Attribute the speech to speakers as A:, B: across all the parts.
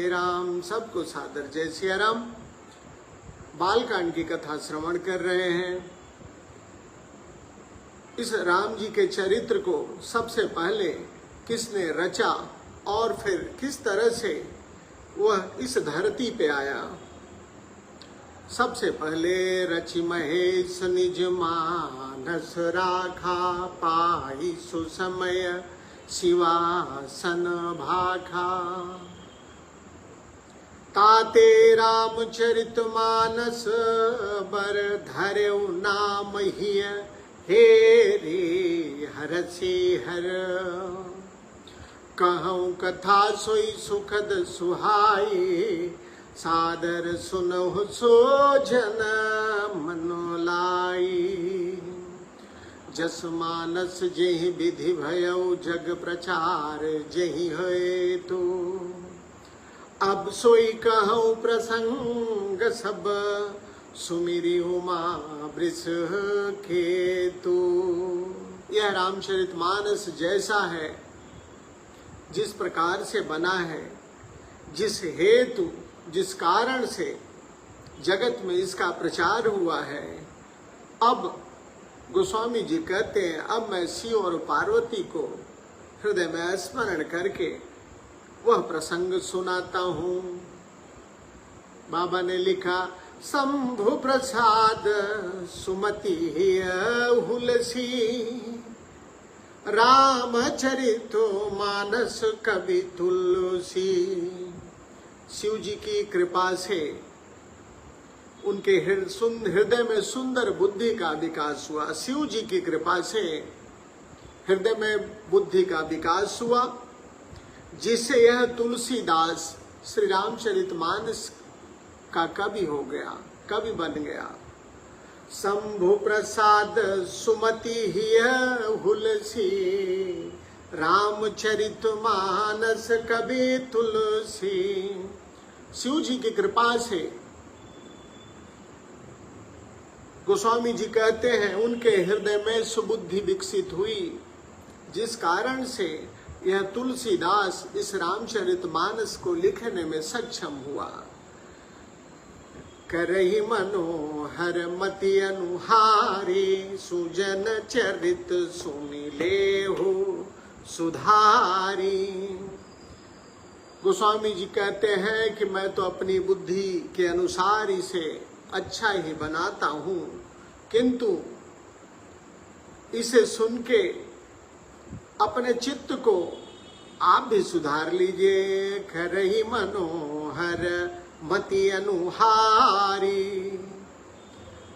A: राम। सबको सादर जय सिया राम। बालकांड की कथा श्रवण कर रहे हैं। इस राम जी के चरित्र को सबसे पहले किसने रचा और फिर किस तरह से वह इस धरती पे आया। सबसे पहले रचि महेश निज मानस राखा, पाई सुसमय शिवासन भाखा। ताते रामचरित मानस बर धर्यो नाम हिय, हे रे हरसि हर। कहूँ कथा सोई सुखद सुहाई, सादर सुनहु सो जन मनो लाई। जस मानस जेहि विधि भयउ जग प्रचार, जेहि हेतु अब सोई कहूँ प्रसंग सब, सुमिरि उमा वृष केतु। यह रामचरितमानस जैसा है, जिस प्रकार से बना है, जिस हेतु जिस कारण से जगत में इसका प्रचार हुआ है, अब गोस्वामी जी कहते हैं अब मैं शिव और पार्वती को हृदय में स्मरण करके वह प्रसंग सुनाता हूँ। बाबा ने लिखा, शंभु प्रसाद सुमति हुलसी, रामचरितो मानस कवि तुलसी। शिव जी की कृपा से उनके हृदय में सुंदर बुद्धि का विकास हुआ। शिव जी की कृपा से हृदय में बुद्धि का विकास हुआ, जिससे यह तुलसीदास श्री रामचरितमानस का कवि हो गया, कवि बन गया। शंभु प्रसाद सुमति हिय हुलसी, रामचरित मानस कवि तुलसी। शिव जी की कृपा से गोस्वामी जी कहते हैं उनके हृदय में सुबुद्धि विकसित हुई, जिस कारण से यह तुलसीदास इस रामचरितमानस को लिखने में सक्षम हुआ। करहि मनोहर मति अनुहारी, सुजन चरित सुनि लेहु सुधारी। गोस्वामी जी कहते हैं कि मैं तो अपनी बुद्धि के अनुसार इसे अच्छा ही बनाता हूँ, किंतु इसे सुन के अपने चित्त को आप भी सुधार लीजिए। करहि मनोहर मति अनुहारी,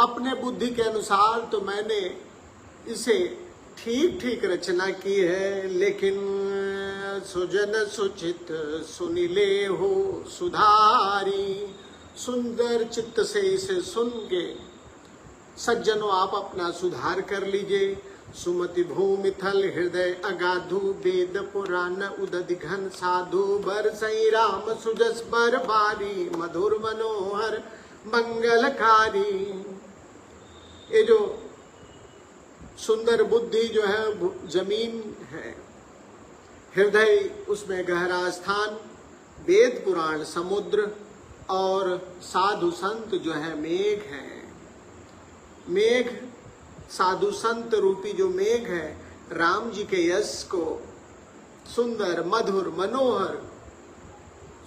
A: अपने बुद्धि के अनुसार तो मैंने इसे ठीक ठीक रचना की है, लेकिन सुजन सुचित सुनि लेहु सुधारी। सुंदर चित्त से इसे सुन के सज्जनों आप अपना सुधार कर लीजिए। सुमति भूमि थल हृदय अगाधु, वेद पुराण उदधि घन साधु। बरसई राम सुजस बर बारी, मधुर मनोहर मंगलकारी। ये जो सुंदर बुद्धि जो है जमीन है, हृदय उसमें गहरा स्थान, वेद पुराण समुद्र, और साधु संत जो है मेघ है। मेघ साधु संत रूपी जो मेघ है, राम जी के यश को सुंदर मधुर मनोहर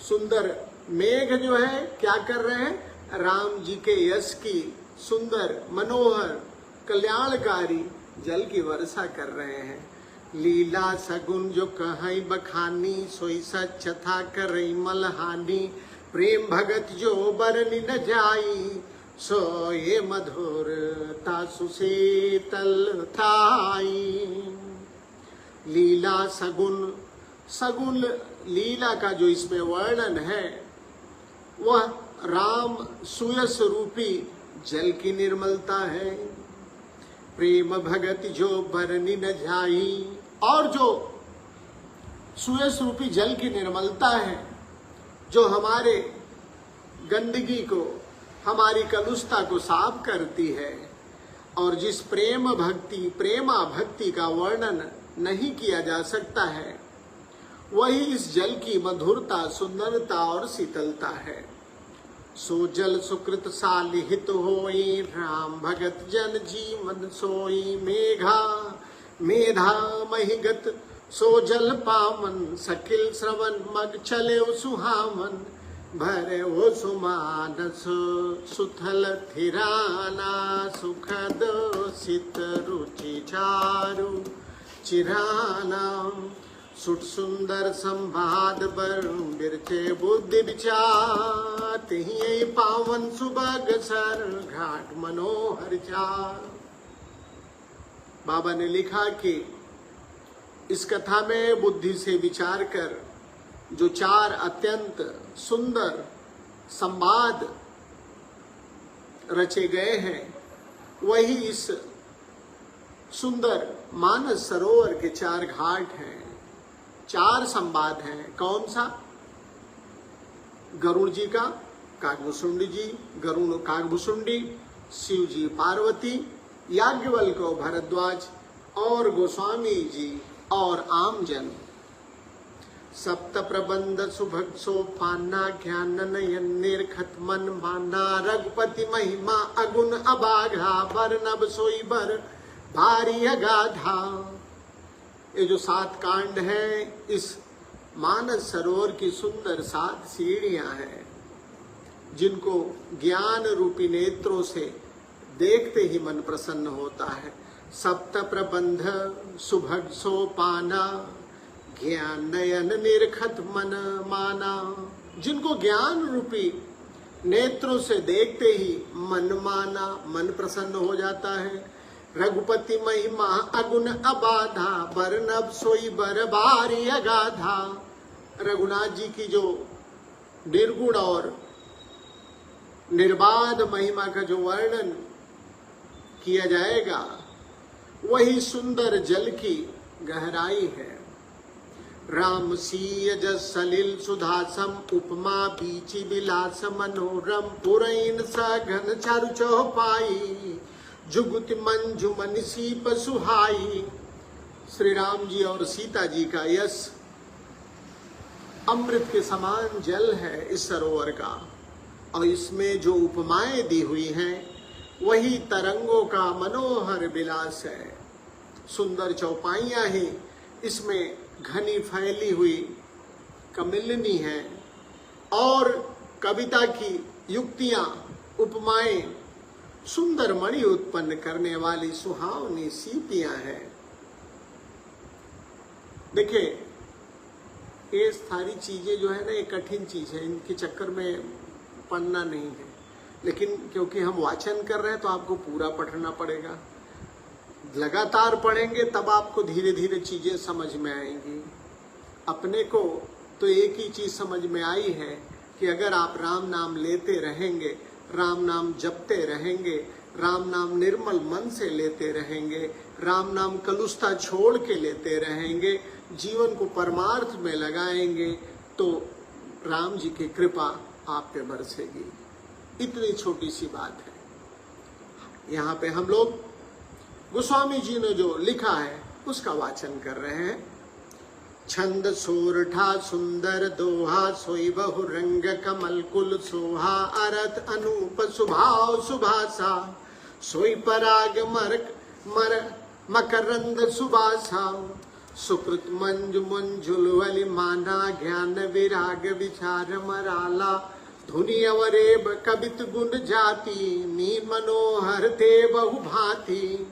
A: सुंदर मेघ जो है क्या कर रहे हैं, राम जी के यश की सुंदर मनोहर कल्याणकारी जल की वर्षा कर रहे हैं। लीला सगुन जो कहीं बखानी, सोई सच था करई मलहानी। प्रेम भगत जो बरनि न जाई, सो ये मधुर तासु शीतल थाई। लीला सगुन, सगुन लीला का जो इसमें वर्णन है, वह राम सुयस रूपी जल की निर्मलता है। प्रेम भगत जो बरनि न जाई, और जो सुयस रूपी जल की निर्मलता है, जो हमारे गंदगी को, हमारी कलुषता को साफ करती है, और जिस प्रेमा भक्ति का वर्णन नहीं किया जा सकता है, वही इस जल की मधुरता, सुंदरता और शीतलता है। सो जल सुकृत सालिहित होई, राम भगत जन जीवन सोई। मेघा मेधा महिगत सो जल पावन, सकिल श्रवण मग चले सुहावन। भरे वो सुमानस सुथल थिराना, सुखद सित रुचि चारु चिराना। सुट सुंदर संवाद बर बिरचे बुद्धि विचार, तिहि पावन सुबग सर घाट मनोहर चार। बाबा ने लिखा कि इस कथा में बुद्धि से विचार कर जो चार अत्यंत सुंदर संवाद रचे गए हैं, वही इस सुंदर मानस सरोवर के चार घाट हैं, चार संवाद हैं। कौन सा? गरुड़ जी का काकभुसुंडी जी, गरुड़ काकभुसुंडी, शिव जी पार्वती, याज्ञवल्क्य को भरद्वाज और गोस्वामी जी और आमजन। सप्त प्रबंध सुभग सोपाना, ज्ञान नयन निर्खत मन माना। रघुपति महिमा अगुण अबाघा, बरनब सोई बर भारी अगाधा। ये जो 7 कांड हैं, इस मानस सरोवर की सुंदर 7 सीढ़ियां हैं, जिनको ज्ञान रूपी नेत्रों से देखते ही मन प्रसन्न होता है। सप्त प्रबंध सुभग सोपाना, ज्ञान नयन निरखत मन माना। जिनको ज्ञान रूपी नेत्रों से देखते ही मन माना, मन प्रसन्न हो जाता है। रघुपति महिमा अगुण अबाधा, बरनब सोई बर भारी अगाधा। रघुनाथ जी की जो निर्गुण और निर्बाध महिमा का जो वर्णन किया जाएगा, वही सुंदर जल की गहराई है। राम सीय जस सलिल सुधासम, उपमा बीची विलास मनोरम। पुरैन सघन चारु चौपाई, जुगुति मंजु मनसी पसुहाई। श्री राम जी और सीता जी का यश अमृत के समान जल है इस सरोवर का, और इसमें जो उपमाएं दी हुई हैं, वही तरंगों का मनोहर विलास है। सुंदर चौपाइयां ही इसमें घनी फैली हुई कमिलनी है, और कविता की युक्तियां, उपमाएं, सुंदर मणि उत्पन्न करने वाली सुहावनी सीपियां हैं। देखिए, ये सारी चीजें जो है ना, ये कठिन चीज है, इनके चक्कर में पढ़ना नहीं है। लेकिन क्योंकि हम वाचन कर रहे हैं तो आपको पूरा पढ़ना पड़ेगा। लगातार पढ़ेंगे तब आपको धीरे धीरे चीजें समझ में आएंगी। अपने को तो एक ही चीज समझ में आई है कि अगर आप राम नाम लेते रहेंगे, राम नाम जपते रहेंगे, राम नाम निर्मल मन से लेते रहेंगे, राम नाम कलुषता छोड़ के लेते रहेंगे, जीवन को परमार्थ में लगाएंगे, तो राम जी की कृपा आप पे बरसेगी। इतनी छोटी सी बात है। यहाँ पे हम लोग गोस्वामी जी ने जो लिखा है उसका वाचन कर रहे हैं। छंद सोरठा सुंदर दोहा, सोई बहु रंग कमल कुल सोहा। अरथ अनूप सुभाव सुभाषा, सोई पराग मर मकरंद सुबासा। सुकृत मंजु मंजुल वलि माना, ज्ञान विराग विचार मराला। धुनि अवरेब कवित गुण जाति, मी मनोहर ते बहु भांति।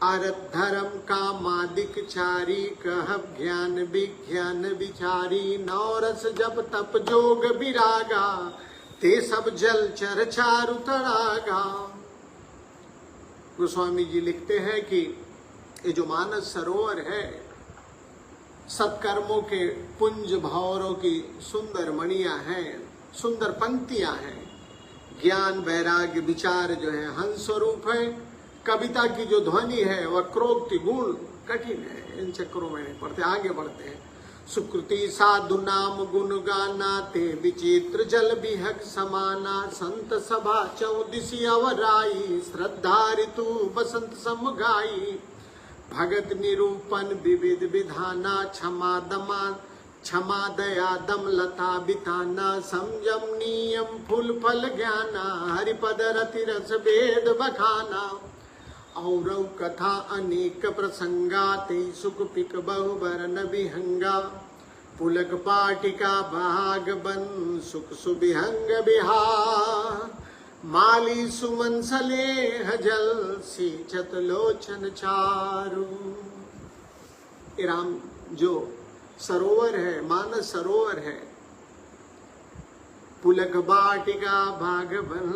A: अरथ धर्म कामादिक चारी, कहब ज्ञान विज्ञान विचारी। नौरस जब तप जोग विरागा, ते सब जल चर चारु तड़ागा। गोस्वामी जी लिखते हैं कि ये जो मानस सरोवर है, सत्कर्मों के पुंज भौरों की सुंदर मणियां हैं, सुंदर पंक्तियां हैं। ज्ञान वैराग्य विचार जो है हंस स्वरूप है। कविता की जो ध्वनि है वक्रोक्ति गुण कठिन है, इन चक्रों में नहीं पढ़ते, आगे बढ़ते हैं। सुकृति साधु नाम गुण गाना, ते विचित्र जल बिहक समाना। संत सभा चौदिसी अवराई, श्रद्धा ऋतु बसंत समगाई। भगत निरूपण विविध विधाना, क्षमा दमा क्षमा दया दम लता बिताना संयम नियम फूल फल ज्ञाना हरिपद रति रस भेद बखाना और कथा अनेक प्रसंगा ते सुख पिक बहुबरन विहंगा पुलक पाटिका भाग बन सुख सुविहंग बिहार माली सुमन सलेह जल सींचत लोचन चारु। ये राम जो सरोवर है, मानस सरोवर है, पुलक बाटिका भाग बन।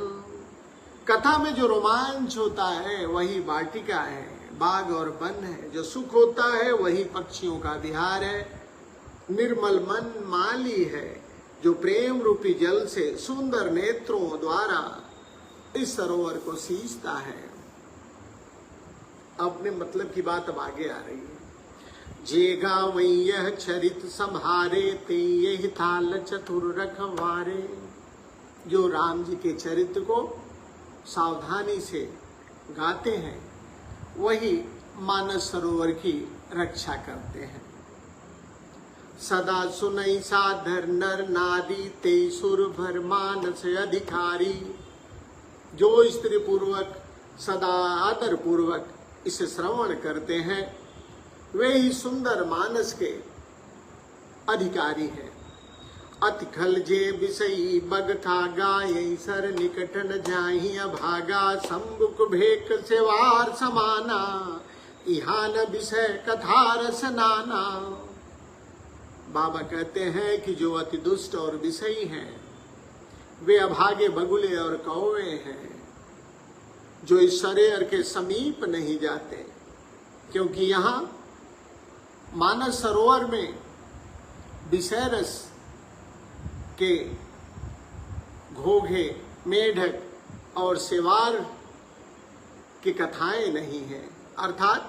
A: कथा में जो रोमांच होता है वही वाटिका है, बाग और वन है। जो सुख होता है वही पक्षियों का विहार है। निर्मल मन माली है जो प्रेम रूपी जल से सुंदर नेत्रों द्वारा इस सरोवर को सींचता है। अपने मतलब की बात अब आगे आ रही है। जे गावै यह चरित संभारे ते यही थाल चतुर रखवारे। जो राम जी के चरित्र को सावधानी से गाते हैं वही मानस सरोवर की रक्षा करते हैं। सदा सुनई साधर नर नारी ते सुर भर मानस अधिकारी। जो स्त्री पूर्वक सदा आदर पूर्वक इसे श्रवण करते हैं वे ही सुंदर मानस के अधिकारी है। अति खल जे विषयी बग खा गाय सर निकट न जाहि अभागा। संबुक भेक सेवार समाना इहान विषय कथा रस नाना। बाबा कहते हैं कि जो अति दुष्ट और विषयी हैं वे अभागे बगुले और कौवे हैं जो इस सरोवर के समीप नहीं जाते, क्योंकि यहाँ मानस सरोवर में विषय रस के घोघे, मेढक और सेवार की कथाएं नहीं हैं। अर्थात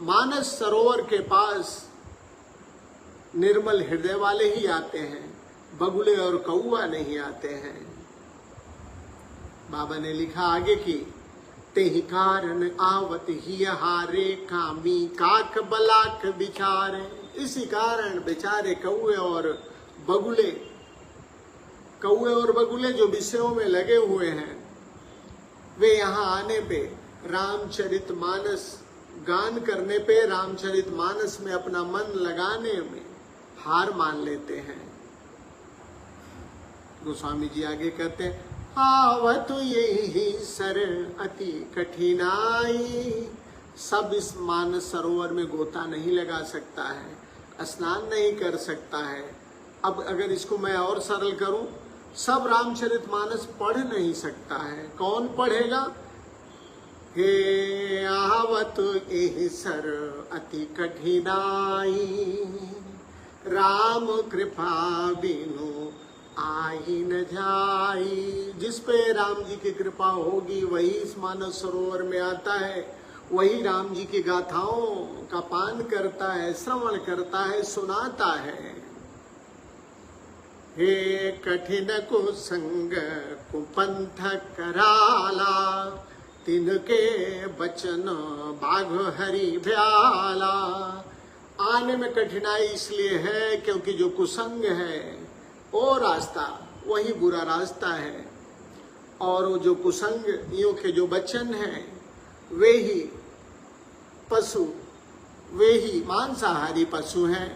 A: मानस सरोवर के पास निर्मल हृदय वाले ही आते हैं, बगुले और कौवा नहीं आते हैं। बाबा ने लिखा आगे की तेहि कारण आवत ही हारे कामी काक बलाक बिचारे। इसी कारण बेचारे कौवे और बगुले जो विषयों में लगे हुए हैं वे यहाँ आने पे रामचरित मानस गान करने पे, रामचरित मानस में अपना मन लगाने में हार मान लेते हैं। गोस्वामी जी आगे कहते हैं आवत यही सर अति कठिनाई। सब इस मानस सरोवर में गोता नहीं लगा सकता है, स्नान नहीं कर सकता है। अब अगर इसको मैं और सरल करूं, सब रामचरित मानस पढ़ नहीं सकता है। कौन पढ़ेगा? हे आवत यही सर अति कठिनाई। राम कृपा बिनु आई न जाई। जिस पे राम जी की कृपा होगी वही इस मानस सरोवर में आता है, वही राम जी की गाथाओं का पान करता है, श्रवण करता है, सुनाता है। हे कठिन को संग कुपंथ कराला। तिनके बचन बाघ हरि भ्याला। आने में कठिनाई इसलिए है क्योंकि जो कुसंग है वो रास्ता वही बुरा रास्ता है, और वो जो कुसंगियों के जो बचन हैं वे ही पशु, वे ही मांसाहारी पशु हैं।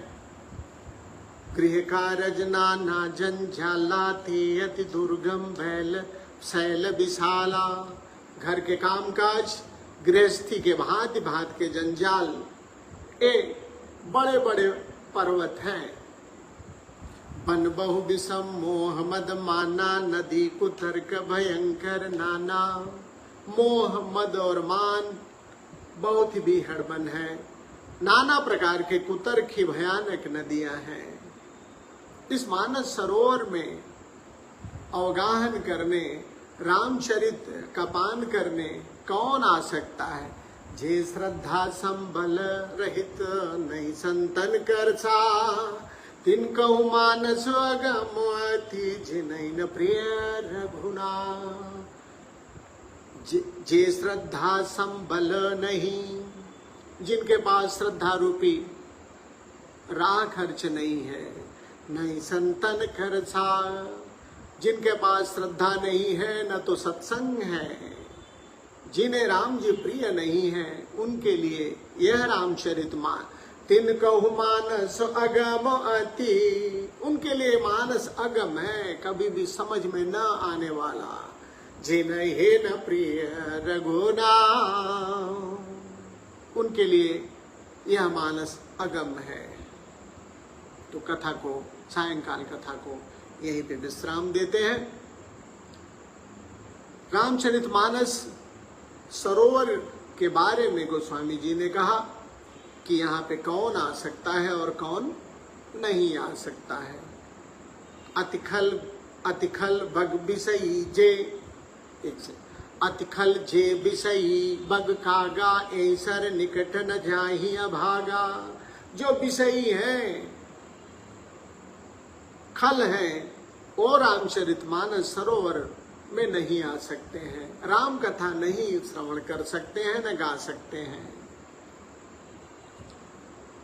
A: गृह कारज नाना जंझाला ते अति दुर्गम भैल शैल विशाला। घर के कामकाज गृहस्थी के भांति भांति के जंजाल, ए बड़े बड़े पर्वत हैं। बन बहु विषम मोह मद माना। नदी कुतर्क भयंकर नाना। मोह मद और मान बहुत ही हड़बन है। नाना प्रकार के कुतर्क ही भयानक नदियां हैं। इस मानस सरोवर में अवगाहन करने, रामचरित का पान करने कौन आ सकता है? जे श्रद्धा संबल रहित नहीं संतन करसा। तिनकहु मानस अगम अति जिनैन प्रिय रघुना। जे श्रद्धा संबल नहीं, जिनके पास श्रद्धा रूपी राह खर्च नहीं है, नहीं संतन खर्चा। जिनके पास श्रद्धा नहीं है न तो सत्संग है, जिन्हें राम जी प्रिय नहीं है उनके लिए यह रामचरितमानस। तिन कहु मानस अगम अति, उनके लिए मानस अगम है, कभी भी समझ में न आने वाला। जिन्हें न प्रिय रघुनाम, उनके लिए यह मानस अगम है। तो कथा को, सायंकाल कथा को यहीं पे विश्राम देते हैं। रामचरितमानस सरोवर के बारे में गोस्वामी जी ने कहा कि यहाँ पे कौन आ सकता है और कौन नहीं आ सकता है। अतिखल बग बिसई जे, अतिखल जे बिसई बग कागा, ऐसर निकट न जाहि अभागा। जो बिसई है, खल है, वो रामचरितमानस सरोवर में नहीं आ सकते हैं, राम कथा नहीं श्रवण कर सकते हैं, न गा सकते हैं।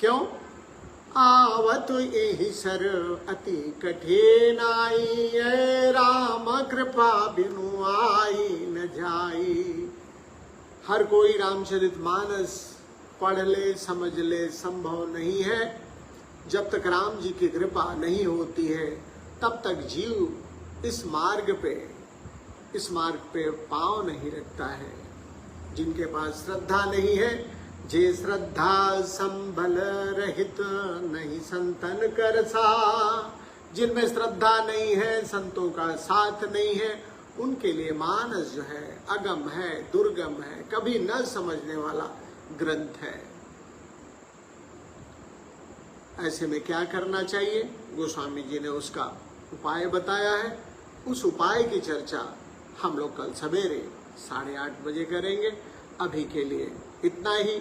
A: क्यों? आवत यही सर अति कठिनाई, राम कृपा बिनु आई न जाई। हर कोई रामचरितमानस पढ़ ले, समझ ले, संभव नहीं है। जब तक राम जी की कृपा नहीं होती है तब तक जीव इस मार्ग पे पांव नहीं रखता है। जिनके पास श्रद्धा नहीं है, जे श्रद्धा संबल रहित नहीं संतन कर सा। जिनमें श्रद्धा नहीं है, संतों का साथ नहीं है, उनके लिए मानस जो है अगम है, दुर्गम है, कभी न समझने वाला ग्रंथ है। ऐसे में क्या करना चाहिए? गोस्वामी जी ने उसका उपाय बताया है। उस उपाय की चर्चा हम लोग कल सवेरे 8:30 बजे करेंगे। अभी के लिए इतना ही।